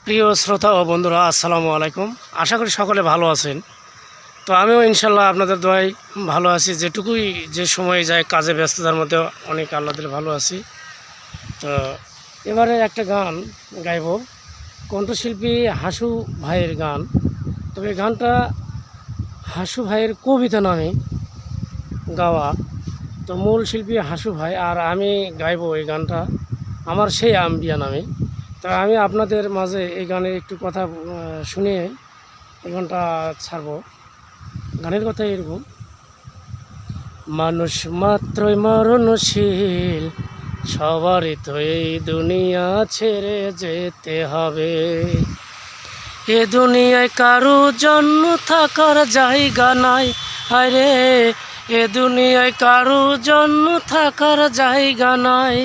প্রিয় শ্রোতা ও বন্ধুরা, আসসালামু আলাইকুম। আশা করি সকলে ভালো আছেন। তো আমিও ইনশাল্লাহ আপনাদের দোয়ায় ভালো আছি। যেটুকুই যে সময় যায় কাজে ব্যস্ততার মধ্যে অনেক আল্লাহ দিলে ভালো আছি। তো এবারে একটা গান গাইব, কণ্ঠশিল্পী হাসু ভাইয়ের গান। তবে গানটা হাসু ভাইয়ের কবিতা নামে গাওয়া। তো মূল শিল্পী হাসু ভাই, আর আমি গাইব এই গানটা আমার সেই আম্বিয়া নামে। তা আমি আপনাদের মাঝে এই গানের একটু কথা শুনে এই গানটা ছাড়ব। গানের কথা এরকম: মানুষ মাত্রই মরণশীল, সবারই তো এই দুনিয়া ছেড়ে যেতে হবে। এ দুনিয়ায় কারো জন্য থাকার জায়গা নাই, আরে এ দুনিয়ায় কারো জন্য থাকার জায়গা নাই।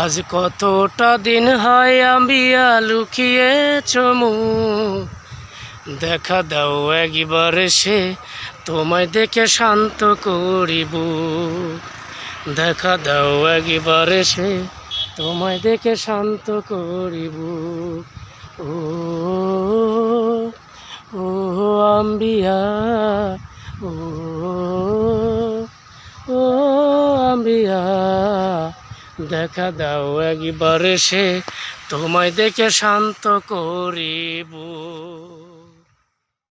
আজ কতটা দিন হয় আম্বিয়া লুকিয়েছ মুখ, দেখা দাও একবার সে তোমায় দেখে শান্ত করিব। দেখা দাও একবার সে তোমায় দেখে শান্ত করিব। ও ও আম্বিয়া, ও ও আম্বিয়া, দেখা দাও একবার সে তোমায় দেখে শান্ত করিব।